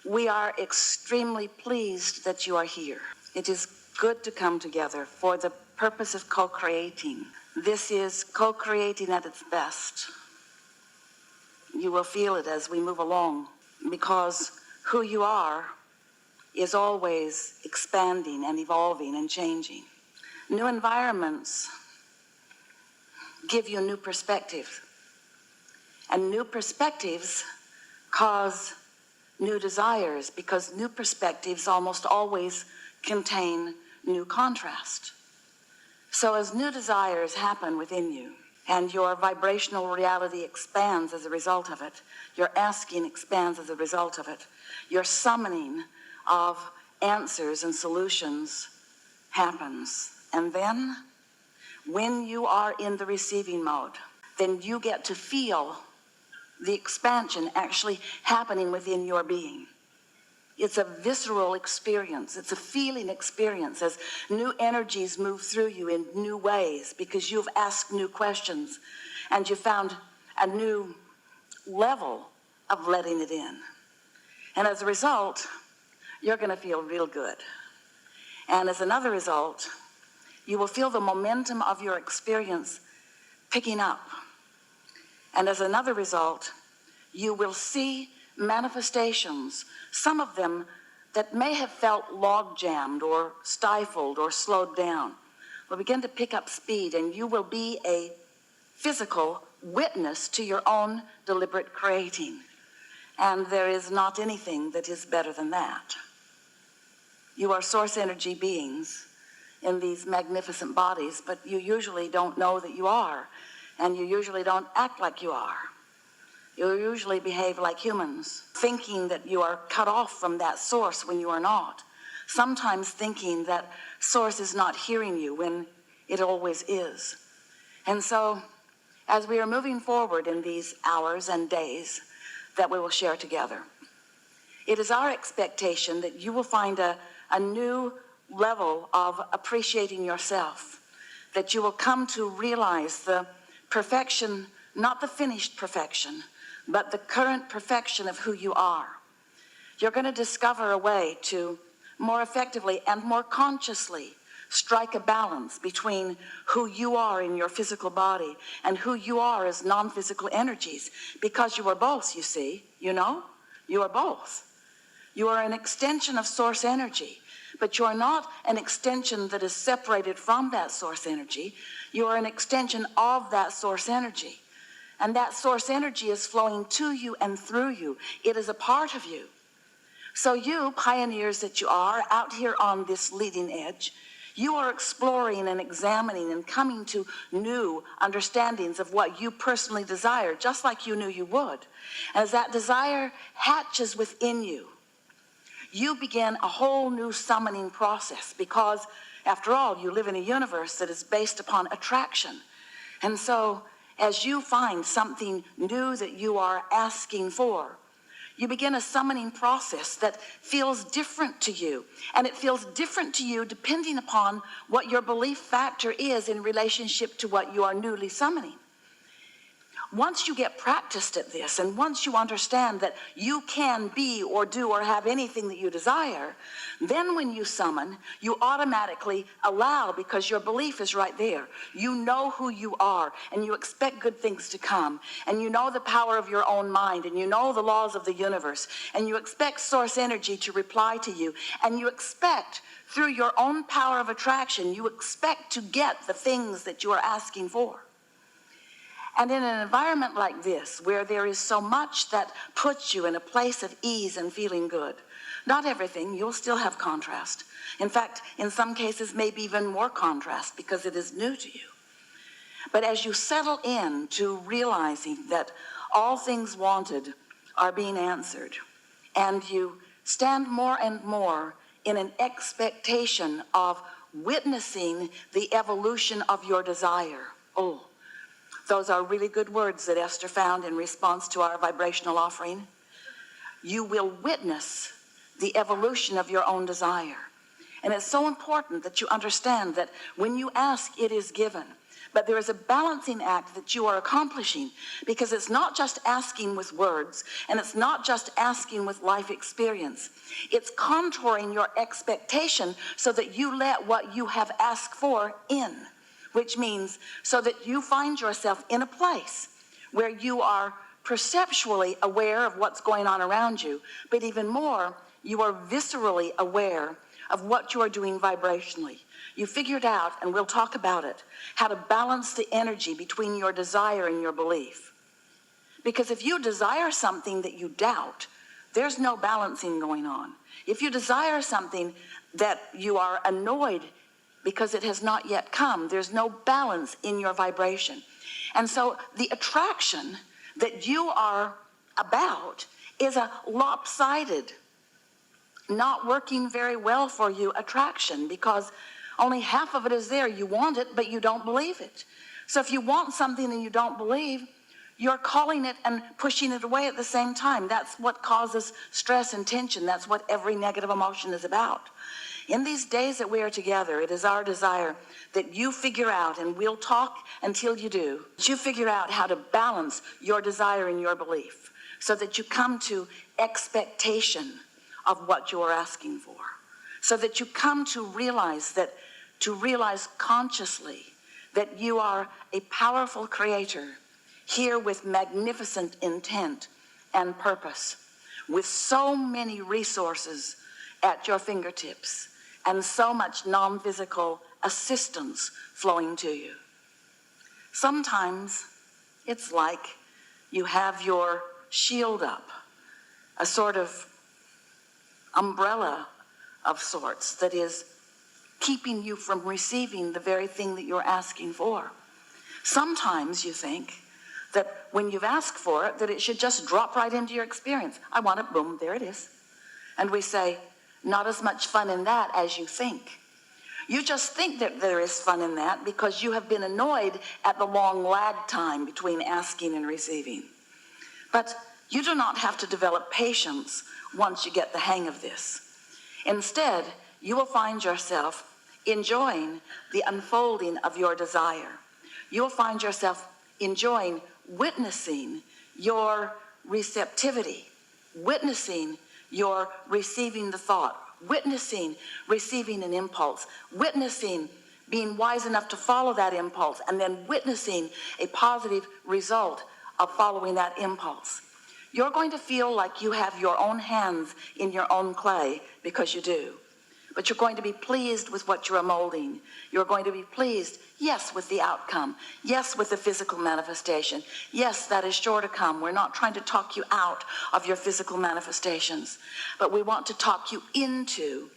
We are extremely pleased that you are here. It is good to come together for the purpose of co-creating. This is co-creating at its best. You will feel it as we move along, because who you are is always expanding and evolving and changing. New environments give you new perspectives, and new perspectives cause new desires, because new perspectives almost always contain new contrast. So as new desires happen within you, and your vibrational reality expands as a result of it, your asking expands as a result of it, your summoning of answers and solutions happens. And then, when you are in the receiving mode, then you get to feel the expansion actually happening within your being. It's a visceral experience. It's a feeling experience as new energies move through you in new ways, because you've asked new questions and you found a new level of letting it in. And as a result, you're going to feel real good. And as another result, you will feel the momentum of your experience picking up. And as another result, you will see manifestations, some of them that may have felt log-jammed or stifled or slowed down, will begin to pick up speed, and you will be a physical witness to your own deliberate creating. And there is not anything that is better than that. You are source energy beings in these magnificent bodies, but you usually don't know that you are, and you usually don't act like you are. You usually behave like humans, thinking that you are cut off from that source when you are not. Sometimes thinking that source is not hearing you when it always is. And so, as we are moving forward in these hours and days that we will share together, it is our expectation that you will find a new level of appreciating yourself, that you will come to realize the perfection, not the finished perfection, but the current perfection of who you are. You're going to discover a way to more effectively and more consciously strike a balance between who you are in your physical body and who you are as non-physical energies, because you are both, you see, you know? You are both. You are an extension of source energy, but you are not an extension that is separated from that source energy. You are an extension of that source energy. And that source energy is flowing to you and through you. It is a part of you. So you, pioneers that you are, out here on this leading edge, you are exploring and examining and coming to new understandings of what you personally desire, just like you knew you would. As that desire hatches within you, you begin a whole new summoning process, because, after all, you live in a universe that is based upon attraction. And so, as you find something new that you are asking for, you begin a summoning process that feels different to you. And it feels different to you depending upon what your belief factor is in relationship to what you are newly summoning. Once you get practiced at this, and once you understand that you can be or do or have anything that you desire, then when you summon, you automatically allow, because your belief is right there. You know who you are, and you expect good things to come, and you know the power of your own mind, and you know the laws of the universe, and you expect source energy to reply to you, and you expect, through your own power of attraction, you expect to get the things that you are asking for. And in an environment like this, where there is so much that puts you in a place of ease and feeling good, not everything, you'll still have contrast. In fact, in some cases, maybe even more contrast, because it is new to you. But as you settle in to realizing that all things wanted are being answered, and you stand more and more in an expectation of witnessing the evolution of your desire. Oh, those are really good words that Esther found in response to our vibrational offering. You will witness the evolution of your own desire. And it's so important that you understand that when you ask, it is given. But there is a balancing act that you are accomplishing, because it's not just asking with words, and it's not just asking with life experience. It's contouring your expectation so that you let what you have asked for in, which means so that you find yourself in a place where you are perceptually aware of what's going on around you, but even more, you are viscerally aware of what you are doing vibrationally. You figured out, and we'll talk about it, how to balance the energy between your desire and your belief. Because if you desire something that you doubt, there's no balancing going on. If you desire something that you are annoyed because it has not yet come, there's no balance in your vibration. And so the attraction that you are about is a lopsided, not working very well for you attraction, because only half of it is there. You want it, but you don't believe it. So if you want something and you don't believe, you're calling it and pushing it away at the same time. That's what causes stress and tension. That's what every negative emotion is about. In these days that we are together, it is our desire that you figure out, and we'll talk until you do, that you figure out how to balance your desire and your belief so that you come to expectation of what you are asking for, so that you come to realize consciously that you are a powerful creator here with magnificent intent and purpose, with so many resources at your fingertips and so much non-physical assistance flowing to you. Sometimes it's like you have your shield up, a sort of umbrella of sorts that is keeping you from receiving the very thing that you're asking for. Sometimes you think that when you've asked for it, that it should just drop right into your experience. I want it, boom, there it is. And we say, not as much fun in that as you think. You just think that there is fun in that because you have been annoyed at the long lag time between asking and receiving. But you do not have to develop patience once you get the hang of this. Instead, you will find yourself enjoying the unfolding of your desire. You will find yourself enjoying witnessing your receptivity, witnessing your receiving the thought, witnessing receiving an impulse, witnessing being wise enough to follow that impulse, and then witnessing a positive result of following that impulse. You're going to feel like you have your own hands in your own clay, because you do. But you're going to be pleased with what you're molding. You're going to be pleased, yes, with the outcome. Yes, with the physical manifestation. Yes, that is sure to come. We're not trying to talk you out of your physical manifestations, but we want to talk you into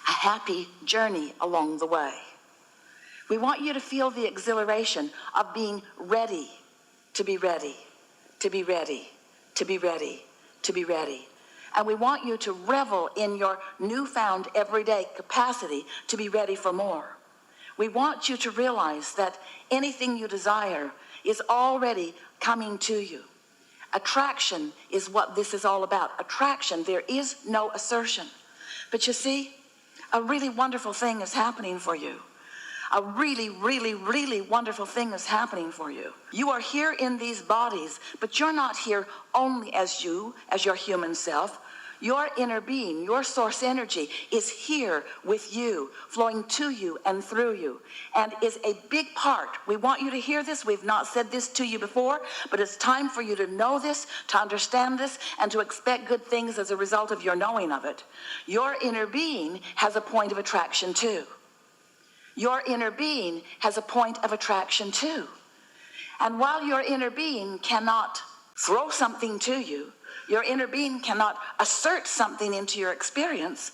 a happy journey along the way. We want you to feel the exhilaration of being ready to be ready, to be ready, to be ready, to be ready. And we want you to revel in your newfound everyday capacity to be ready for more. We want you to realize that anything you desire is already coming to you. Attraction is what this is all about. Attraction, there is no assertion. But you see, a really wonderful thing is happening for you. A really, really, really wonderful thing is happening for you. You are here in these bodies, but you're not here only as you, as your human self. Your inner being, your source energy is here with you, flowing to you and through you, and is a big part. We want you to hear this. We've not said this to you before, but it's time for you to know this, to understand this, and to expect good things as a result of your knowing of it. Your inner being has a point of attraction too. Your inner being has a point of attraction too. And while your inner being cannot throw something to you, your inner being cannot assert something into your experience,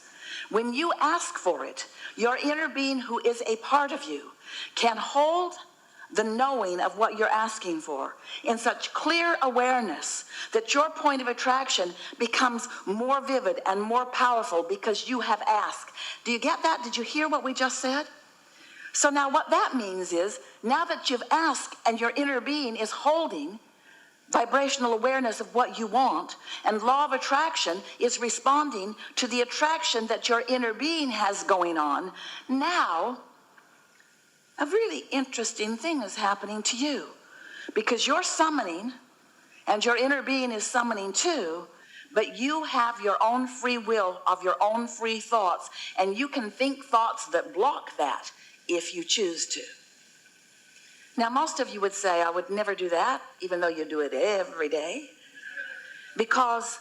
when you ask for it, your inner being, who is a part of you, can hold the knowing of what you're asking for in such clear awareness that your point of attraction becomes more vivid and more powerful because you have asked. Do you get that? Did you hear what we just said? So now what that means is, now that you've asked and your inner being is holding vibrational awareness of what you want, and law of attraction is responding to the attraction that your inner being has going on, now a really interesting thing is happening to you, because you're summoning and your inner being is summoning too, but you have your own free will of your own free thoughts, and you can think thoughts that block that if you choose to. Now, most of you would say, I would never do that, even though you do it every day, because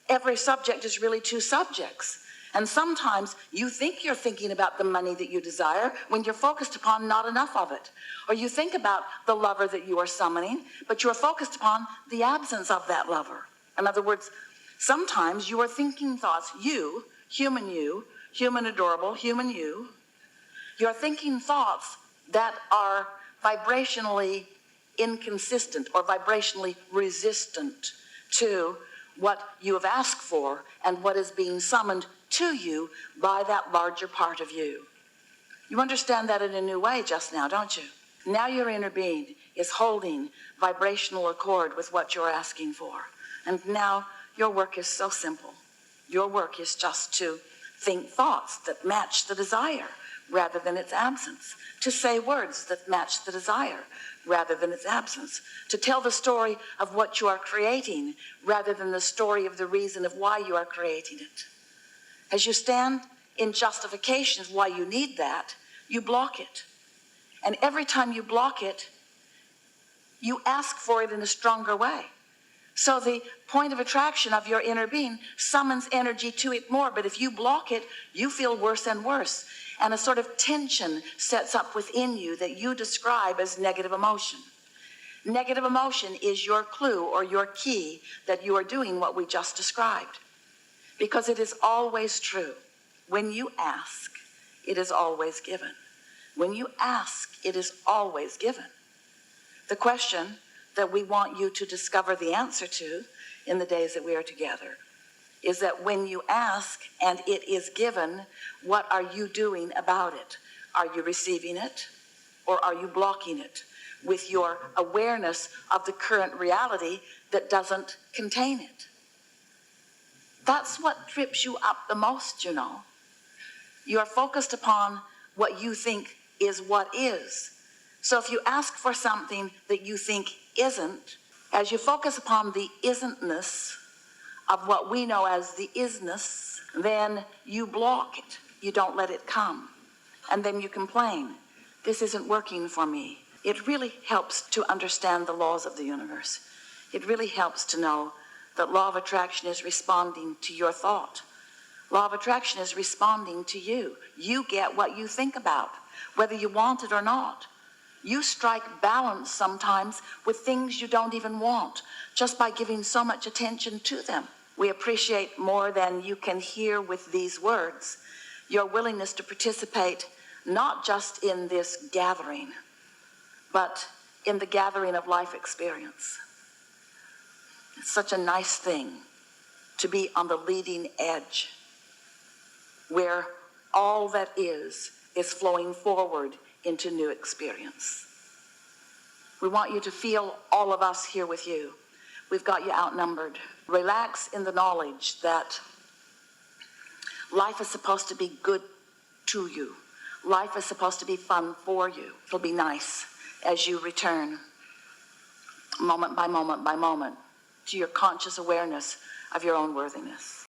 every subject is really two subjects. And sometimes you think you're thinking about the money that you desire when you're focused upon not enough of it. Or you think about the lover that you are summoning, but you're focused upon the absence of that lover. In other words, sometimes you are thinking thoughts, you, human adorable, human you're thinking thoughts that are vibrationally inconsistent or vibrationally resistant to what you have asked for and what is being summoned to you by that larger part of you. You understand that in a new way just now, don't you? Now your inner being is holding vibrational accord with what you're asking for. And now your work is so simple. Your work is just to think thoughts that match the desire rather than its absence, to say words that match the desire rather than its absence, to tell the story of what you are creating rather than the story of the reason of why you are creating it. As you stand in justification of why you need that, you block it. And every time you block it, you ask for it in a stronger way. So the point of attraction of your inner being summons energy to it more, but if you block it, you feel worse and worse. And a sort of tension sets up within you that you describe as negative emotion. Negative emotion is your clue or your key that you are doing what we just described. Because it is always true. When you ask, it is always given. When you ask, it is always given. The question that we want you to discover the answer to in the days that we are together is that when you ask and it is given, what are you doing about it? Are you receiving it or are you blocking it with your awareness of the current reality that doesn't contain it? That's what trips you up the most, you know. You are focused upon what you think is what is. So if you ask for something that you think isn't, as you focus upon the isn't-ness of what we know as the isness, then you block it. You don't let it come. And then you complain, this isn't working for me. It really helps to understand the laws of the universe. It really helps to know that law of attraction is responding to your thought. Law of attraction is responding to you. You get what you think about, whether you want it or not. You strike balance sometimes with things you don't even want, just by giving so much attention to them. We appreciate more than you can hear with these words your willingness to participate not just in this gathering, but in the gathering of life experience. It's such a nice thing to be on the leading edge where all that is flowing forward into new experience. We want you to feel all of us here with you. We've got you outnumbered. Relax in the knowledge that life is supposed to be good to you. Life is supposed to be fun for you. It'll be nice as you return moment by moment by moment to your conscious awareness of your own worthiness.